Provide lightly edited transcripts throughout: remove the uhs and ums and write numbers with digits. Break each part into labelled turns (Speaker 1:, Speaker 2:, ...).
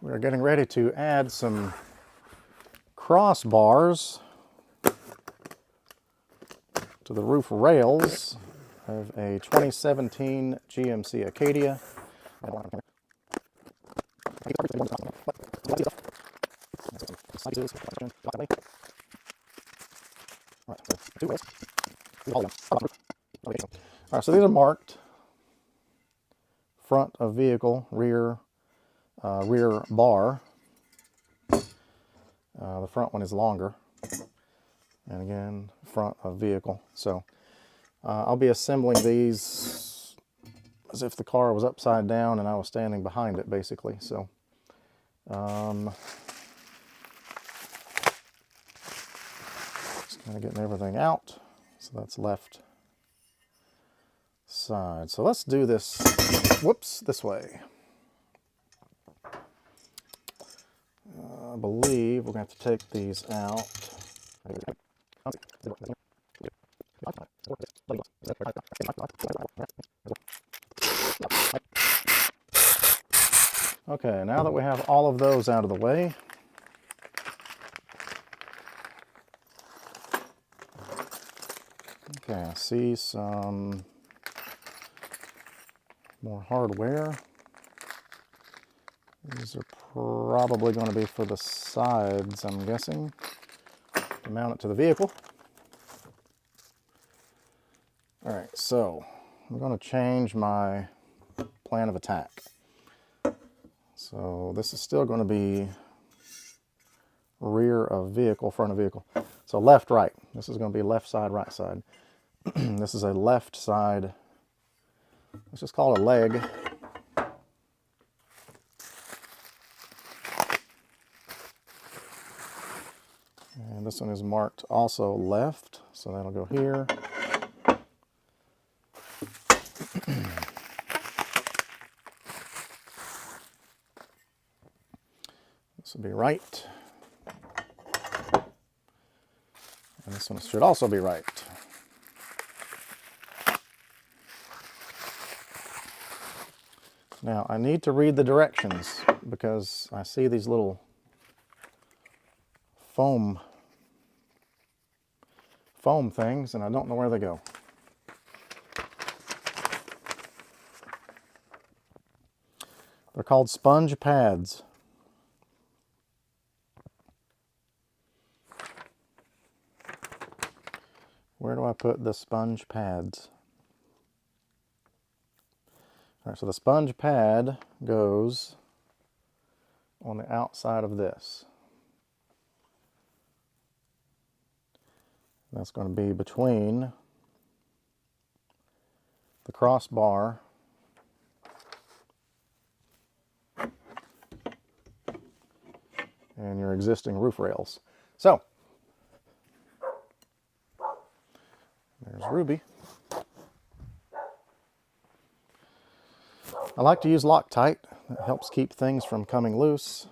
Speaker 1: We're getting ready to add some crossbars to the roof rails of a 2017 GMC Acadia. All right, so these are marked front of vehicle, rear bar. The front one is longer, and again, front of vehicle. So I'll be assembling these as if the car was upside down and I was standing behind it, basically. So just kind of getting everything out. So that's left side. So let's do this, whoops, this way. I believe we're going to have to take these out. Okay, now that we have all of those out of the way, okay, I see some more hardware. These are probably going to be for the sides, I'm guessing, to mount it to the vehicle. All right, so I'm going to change my plan of attack. So this is still going to be rear of vehicle, front of vehicle. So left, right. This is going to be left side, right side. This is a left side. Let's just call it a leg. And this one is marked also left, so that'll go here. This will be right. And this one should also be right. Now, I need to read the directions because I see these little foam things and I don't know where they go. They're called sponge pads. Where do I put the sponge pads? All right, so the sponge pad goes on the outside of this. That's going to be between the crossbar and your existing roof rails. So, there's Ruby. I like to use Loctite. It helps keep things from coming loose.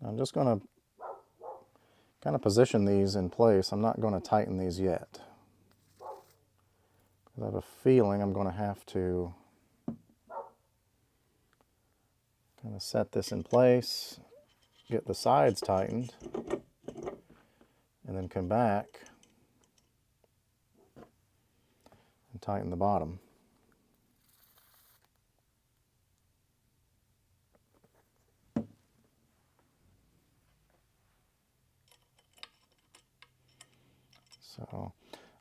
Speaker 1: I'm just going to kind of position these in place. I'm not going to tighten these yet. I have a feeling I'm going to have to kind of set this in place, get the sides tightened, and then come back and tighten the bottom. So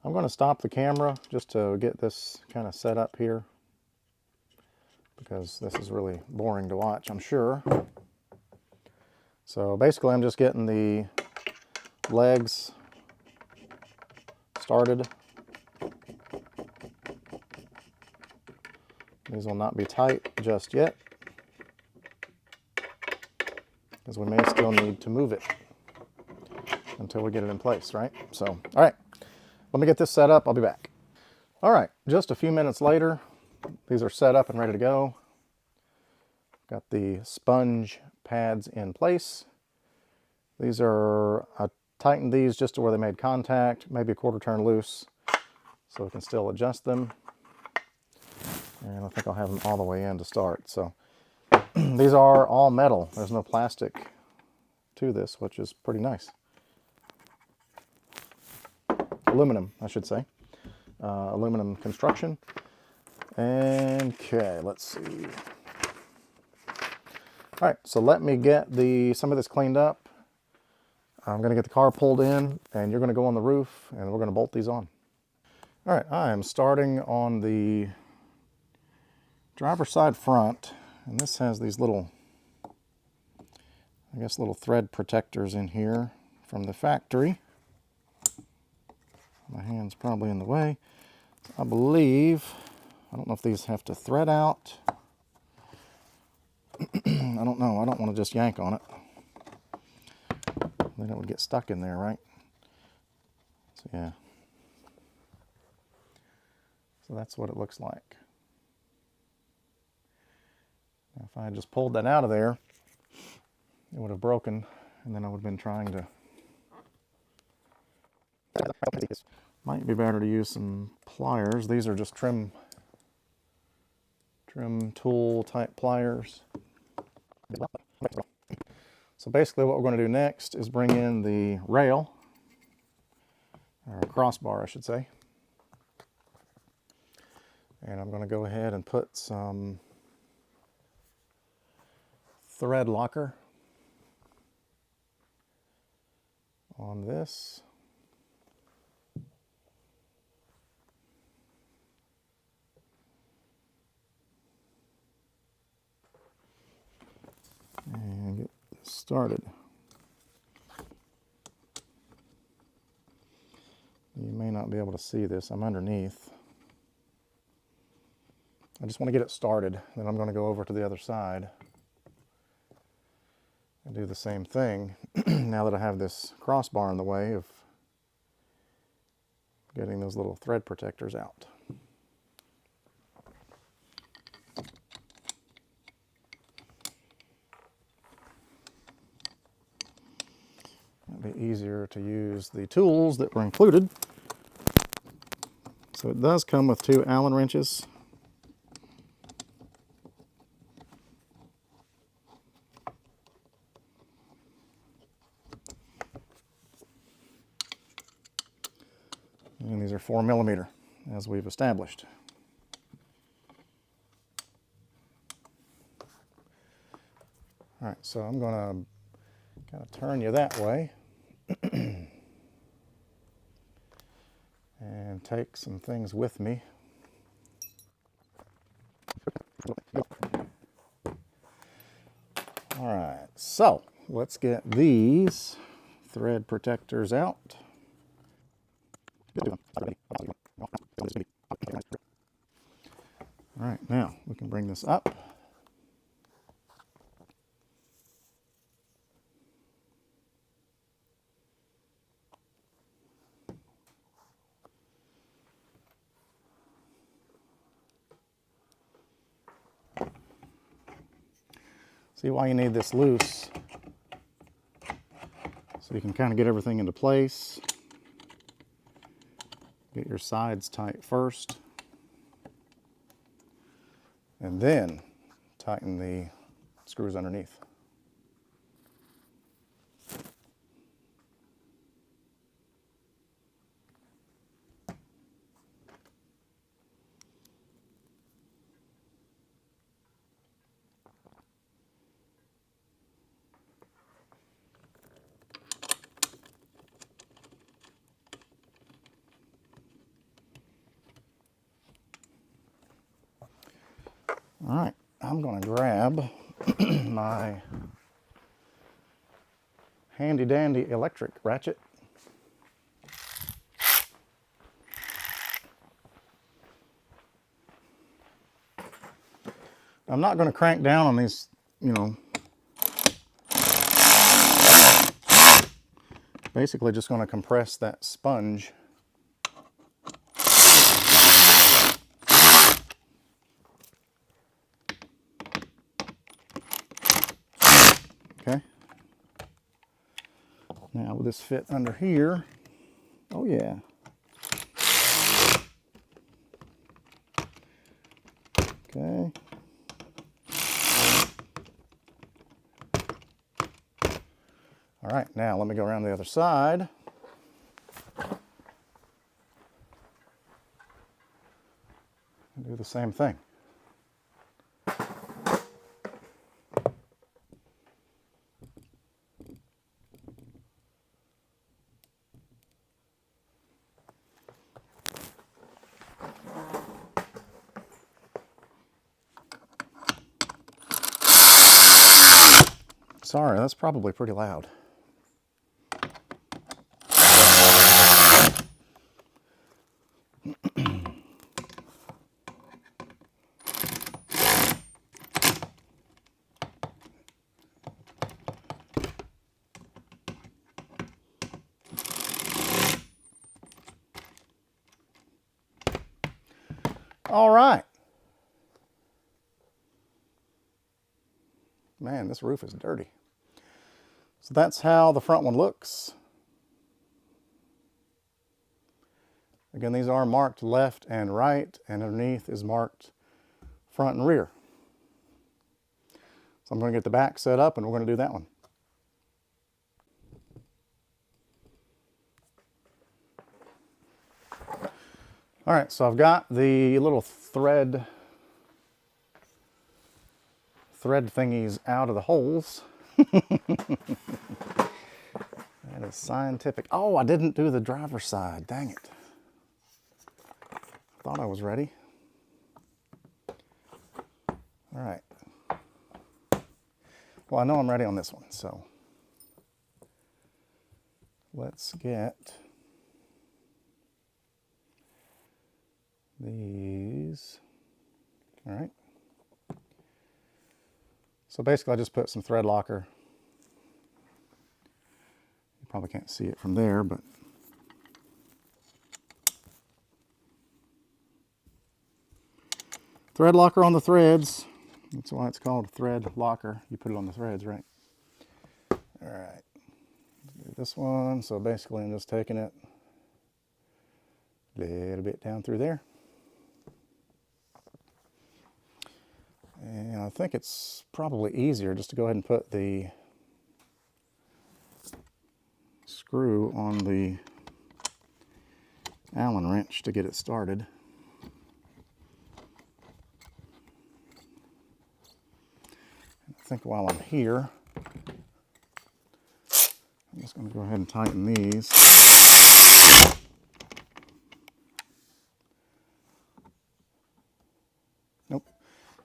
Speaker 1: I'm going to stop the camera just to get this kind of set up here because this is really boring to watch, I'm sure. So basically I'm just getting the legs started. These will not be tight just yet because we may still need to move it until we get it in place, right? So, all right, let me get this set up. I'll be back. All right, just a few minutes later, these are set up and ready to go. Got the sponge pads in place. These are, I tightened these just to where they made contact, maybe a quarter turn loose, so we can still adjust them. And I think I'll have them all the way in to start. So these are all metal. There's no plastic to this, which is pretty nice. Aluminum, I should say. Aluminum construction. And okay, let's see. All right, so let me get some of this cleaned up. I'm going to get the car pulled in, and you're going to go on the roof, and we're going to bolt these on. All right, I am starting on the driver's side front, and this has these little, I guess, little thread protectors in here from the factory. My hand's probably in the way. I believe, I don't know if these have to thread out. I don't know. I don't want to just yank on it. Then it would get stuck in there, right? So yeah. So that's what it looks like. Now, if I had just pulled that out of there, it would have broken, and then I would have been trying to... Might be better to use some pliers. These are just trim tool type pliers. So basically what we're going to do next is bring in the rail, or a crossbar I should say. And I'm going to go ahead and put some threadlocker on this. And get this started. You may not be able to see this. I'm underneath. I just want to get it started. Then I'm going to go over to the other side and do the same thing. Now that I have this crossbar in the way of getting those little thread protectors out. It'd be easier to use the tools that were included. So it does come with 2 Allen wrenches. And these are 4mm, as we've established. All right, so I'm going to kind of turn you that way and take some things with me. All right, so let's get these thread protectors out. All right, now we can bring this up. See why you need this loose, so you can kind of get everything into place. Get your sides tight first, and then tighten the screws underneath. All right, I'm going to grab my handy dandy electric ratchet. I'm not going to crank down on these, basically just going to compress that sponge. Okay. Now will this fit under here? Oh yeah. Okay. All right, now let me go around the other side. And do the same thing. Sorry, that's probably pretty loud. All right. Man, this roof is dirty. So that's how the front one looks. Again, these are marked left and right, and underneath is marked front and rear. So I'm going to get the back set up, and we're going to do that one. All right, so I've got the little thread thingies out of the holes. That is scientific. Oh, I didn't do the driver's side. Dang it. Thought I was ready. All right. Well, I know I'm ready on this one, so let's get these. All right. So basically I just put some thread locker. You probably can't see it from there, but thread locker on the threads. That's why it's called thread locker. You put it on the threads, right? All right. Let's do this one. So basically I'm just taking it a little bit down through there. And I think it's probably easier just to go ahead and put the screw on the Allen wrench to get it started. I think while I'm here, I'm just going to go ahead and tighten these. Nope,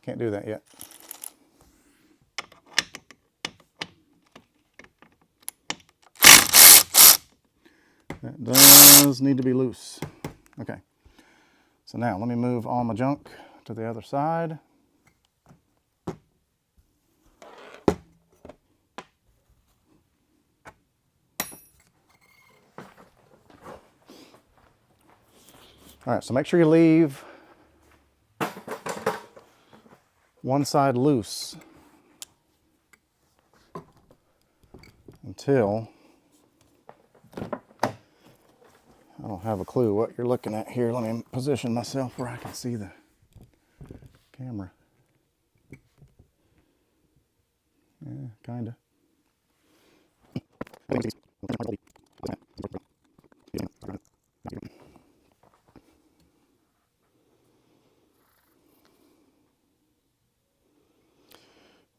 Speaker 1: can't do that yet. That does need to be loose. Okay, so now let me move all my junk to the other side. All right, so make sure you leave one side loose until, I don't have a clue what you're looking at here. Let me position myself where I can see the camera. Yeah, kinda.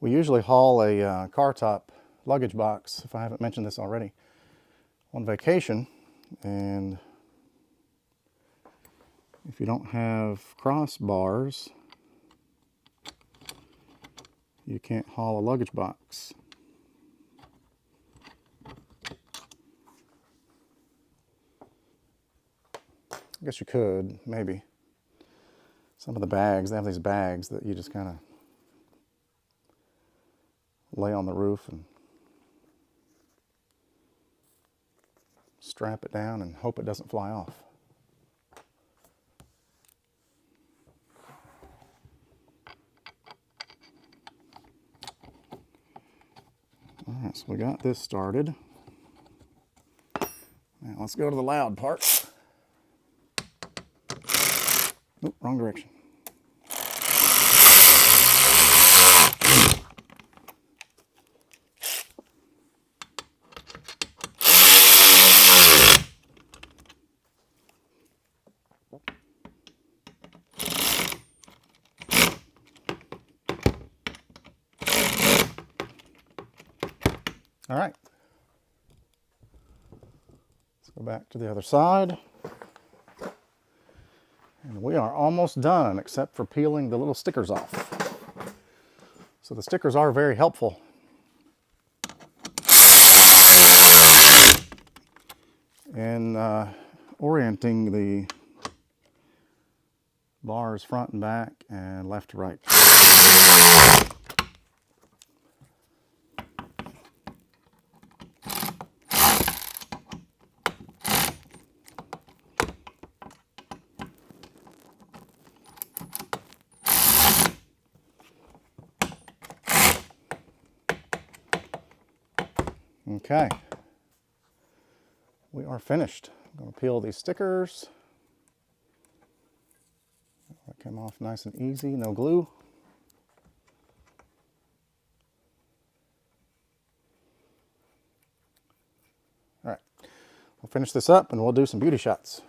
Speaker 1: We usually haul a car top luggage box, if I haven't mentioned this already, on vacation. And if you don't have crossbars, you can't haul a luggage box. I guess you could, maybe. Some of the bags, they have these bags that you just kind of lay on the roof and strap it down and hope it doesn't fly off. All right, so we got this started. Now let's go to the loud part. Oop, wrong direction. All right. Let's go back to the other side. And we are almost done, except for peeling the little stickers off. So the stickers are very helpful. In orienting the bars front and back and left to right. Okay, we are finished. I'm going to peel these stickers. That came off nice and easy, no glue. All right, we'll finish this up and we'll do some beauty shots.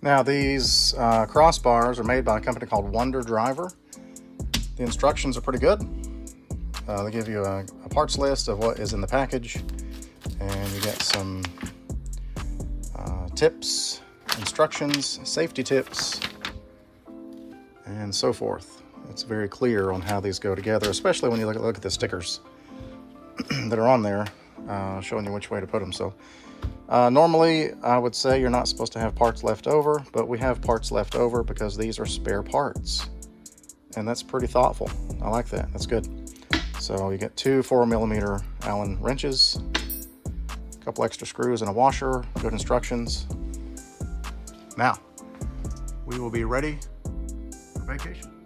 Speaker 1: Now these crossbars are made by a company called Wonderdriver. The instructions are pretty good. They give you a parts list of what is in the package, and you get some tips, instructions, safety tips, and so forth. It's very clear on how these go together, especially when you look at the stickers that are on there, showing you which way to put them. So normally I would say you're not supposed to have parts left over, but we have parts left over because these are spare parts, and that's pretty thoughtful. I like that. That's good. So you get 2 4mm Allen wrenches, a couple extra screws and a washer, good instructions. Now we will be ready for vacation.